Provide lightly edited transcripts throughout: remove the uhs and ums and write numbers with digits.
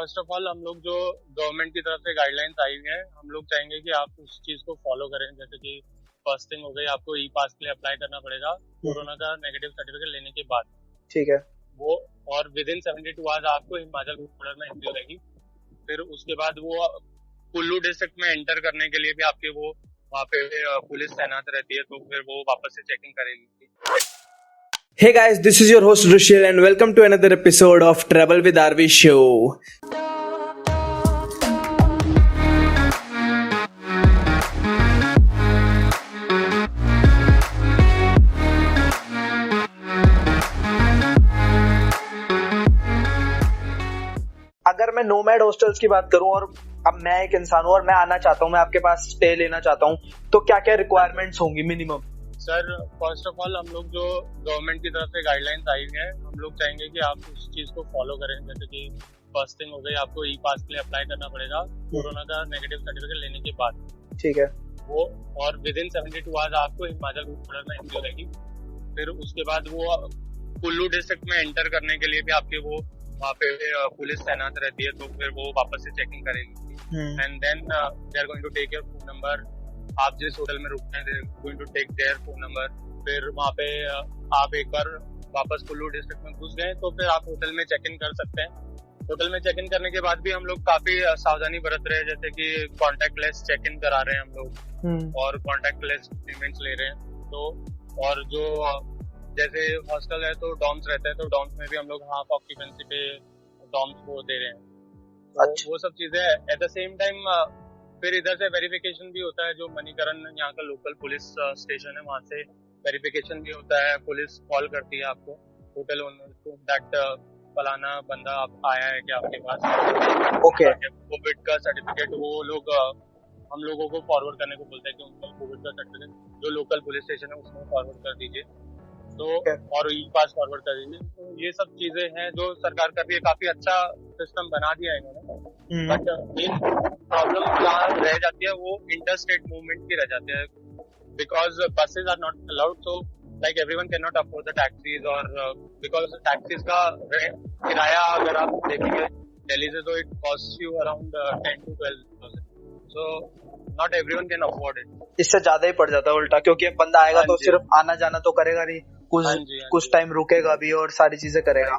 First of all हम लोग जो गवर्नमेंट की तरफ से गाइडलाइंस आई हुई हैं, हम लोग चाहेंगे कि आप उस चीज को फॉलो करें। जैसे कि फर्स्ट थिंग हो गई, आपको ई पास के लिए अप्लाई करना पड़ेगा कोरोना का नेगेटिव सर्टिफिकेट लेने के बाद। ठीक है। वो और विद इन 72 आवर्स आपको हिमाचल बॉर्डर में एंट्री होगी। फिर उसके बाद वो कुल्लू डिस्ट्रिक्ट में एंटर करने के लिए भी आपके वो वहाँ पे पुलिस तैनात रहती है, तो फिर वो वापस से चेकिंग करेगी। Hey guys, this is your host Rushil and welcome to another episode of Travel with RV Show. अगर मैं नोमैड हॉस्टल्स की बात करूं और अब मैं एक इंसान हूं और मैं आना चाहता हूं, मैं आपके पास स्टे लेना चाहता हूं, तो क्या क्या रिक्वायरमेंट्स होंगी minimum? Sir first of all हम लोग जो गवर्नमेंट की तरफ से गाइडलाइंस आई हुई हैं, हम लोग चाहेंगे कि आप उस चीज को फॉलो करें। जैसे कि फर्स्ट थिंग हो गई, आपको ई पास के लिए अप्लाई करना पड़ेगा कोरोना का नेगेटिव सर्टिफिकेट लेने के बाद। ठीक है। वो और विद इन 72 आवर्स आपको हिमाचल बॉर्डर में एंट्री होगी। फिर उसके बाद वो कुल्लू डिस्ट्रिक्ट में एंटर करने के लिए भी आपके वो वहाँ पे पुलिस तैनात रहती है, तो फिर वो वापस से चेकिंग करेगी। And then they are going to take your phone number. आप जिस होटल में रुकते हैं, they are going to take their phone number. फिर वहाँ पे आप एक बार वापस कुल्लू डिस्ट्रिक्ट में घुस गए तो फिर आप होटल में चेक इन कर सकते हैं। होटल में चेक इन करने के बाद भी हम लोग काफी सावधानी बरत रहे हैं, जैसे कि कॉन्टेक्टलेस चेक इन करा रहे हैं हम लोग और कॉन्टेक्टलेस पेमेंट्स ले रहे हैं। तो और जो जैसे हॉस्टल है तो डॉर्म्स रहते हैं, तो डॉर्म्स में भी हम लोग हाफ ऑक्यूपेंसी पे डॉर्म्स को दे रहे हैं। तो अच्छा। वो सब चीजें एट द सेम टाइम फिर इधर से वेरिफिकेशन भी होता है। जो मणिकरण यहाँ का लोकल पुलिस स्टेशन है, वहाँ से वेरिफिकेशन भी होता है। पुलिस कॉल करती है आपको होटल ओनर को दैट फलाना बंदा आप आया है क्या आपके पास। ओके। कोविड का सर्टिफिकेट वो लोग हम लोगों को फॉरवर्ड करने को बोलते हैं कि उनका कोविड का सर्टिफिकेट जो लोकल पुलिस स्टेशन है उसमें फॉरवर्ड कर दीजिए, तो और ई पास फॉरवर्ड कर दीजिए। तो ये सब चीजें हैं जो सरकार का भी काफी अच्छा सिस्टम बना दिया है इन्होंने। बट मेन प्रॉब्लम जहाँ रह जाती है वो इंटर स्टेट मूवमेंट की रह जाती है, because buses are not allowed. So like everyone can not afford the taxis, और बिकॉज टैक्सीज का किराया अगर आप देखेंगे दिल्ली से तो it cost you around 10 to 12,000। So not everyone can afford it. इससे ज्यादा ही पड़ जाता है उल्टा, क्योंकि बंदा आएगा तो सिर्फ आना जाना तो करेगा नहीं, कुछ टाइम रुकेगा भी और सारी चीजें करेगा,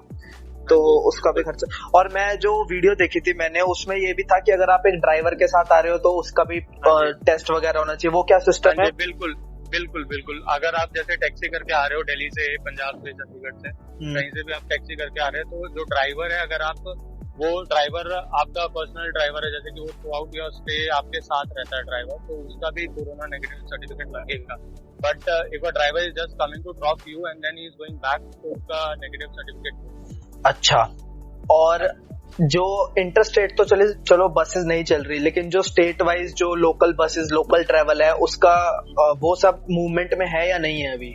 तो उसका भी खर्चा। और मैं जो वीडियो देखी थी मैंने, उसमें ये भी था कि अगर आप एक ड्राइवर के साथ आ रहे हो तो उसका भी टेस्ट वगैरह होना चाहिए। वो क्या सिस्टम है? बिल्कुल बिल्कुल बिल्कुल। अगर आप जैसे टैक्सी करके आ रहे हो दिल्ली से, पंजाब से, चंडीगढ़ से, कहीं से भी आप टैक्सी करके आ रहे हो, तो जो ड्राइवर है, अगर आप वो ड्राइवर आपका पर्सनल ड्राइवर है, जैसे कि वो थ्रू आउट योर स्टे आपके साथ रहता है ड्राइवर, तो उसका भी कोरोना नेगेटिव सर्टिफिकेट लगेगा। But if a driver is just coming to drop you and then he is going back, तो उसका नेगेटिव सर्टिफिकेट। अच्छा। और जो इंटरस्टेट तो चलो बसेस नहीं चल रही, लेकिन जो स्टेट वाइज जो लोकल बसेस, लोकल ट्रेवल है, उसका वो सब मूवमेंट में है या नहीं है अभी?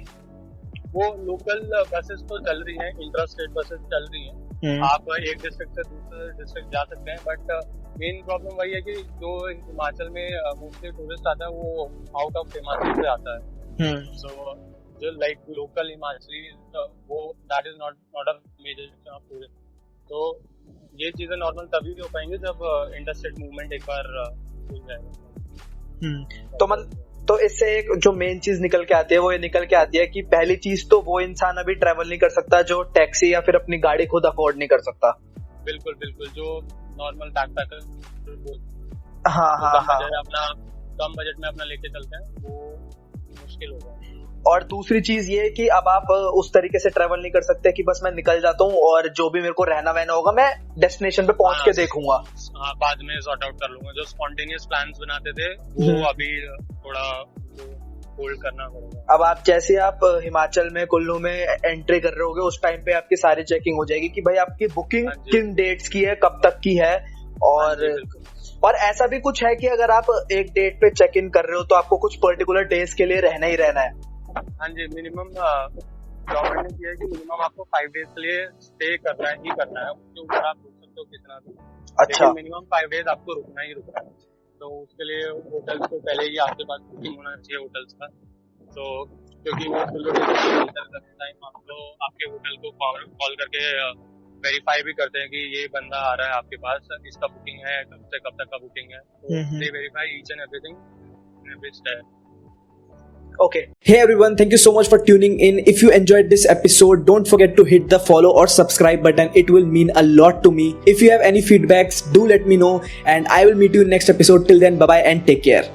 वो लोकल बसेस तो चल रही हैं, इंटरस्टेट बसेस चल रही हैं। आप एक डिस्ट्रिक्ट से दूसरे डिस्ट्रिक्ट जा सकते हैं, बट मेन प्रॉब्लम वही है कि जो हिमाचल में मोस्टली टूरिस्ट आता है वो आउट ऑफ हिमाचल से आता है। सो जो लाइक लोकल हिमाचली, वो that is not a measure of tourist. तो ये चीजें नॉर्मल तभी हो पाएंगे जब इंटरस्टेट मूवमेंट एक बार खुल जाएगा। तो इससे एक जो मेन चीज निकल के आती है वो ये निकल के आती है कि पहली चीज तो वो इंसान अभी ट्रेवल नहीं कर सकता जो टैक्सी या फिर अपनी गाड़ी खुद अफोर्ड नहीं कर सकता। बिल्कुल बिल्कुल। जो नॉर्मल बैकपैकर अपना कम बजट में अपना लेके चलते हैं, वो मुश्किल होगा। और दूसरी चीज ये कि अब आप उस तरीके से ट्रेवल नहीं कर सकते कि बस मैं निकल जाता हूँ और जो भी मेरे को रहना वहना होगा मैं डेस्टिनेशन पे पहुंच के देखूंगा। हाँ, बाद में सॉर्ट आउट कर लूंगा। जो स्पॉन्टेनियस प्लान्स बनाते थे वो अभी थोड़ा होल्ड करना पड़ेगा। अब आप जैसे आप हिमाचल में कुल्लू में एंट्री कर रहे होगे, उस टाइम पे आपकी सारी चेकिंग हो जाएगी कि भाई आपकी बुकिंग किन डेट्स की है, कब तक की है। और ऐसा भी कुछ है कि अगर आप एक डेट पे चेक इन कर रहे हो तो आपको कुछ पर्टिकुलर डेज के लिए रहना ही रहना है। हाँ जी, मिनिमम गवर्नमेंट ने किया है कि मिनिमम आपको 5 डेज के लिए स्टे करना ही करना है। उसके ऊपर आप रुक सकते हो कितना भी। अच्छा। मिनिमम 5 डेज आपको रुकना ही रुकना है। तो उसके लिए होटल्स को पहले ही आपके पास बुकिंग होना चाहिए होटल्स का। तो क्योंकि वो टाइम आप लोग आपके होटल को कॉल करके वेरीफाई भी करते हैं कि ये बंदा आ रहा है आपके पास, इसका बुकिंग है, कब से कब तक का बुकिंग है, तो they verify each and everything in every step. Okay. Hey everyone, thank you so much for tuning in. If you enjoyed this episode, don't forget to hit the follow or subscribe button. It will mean a lot to me. If you have any feedbacks, do let me know and I will meet you in next episode. Till then, bye bye and take care.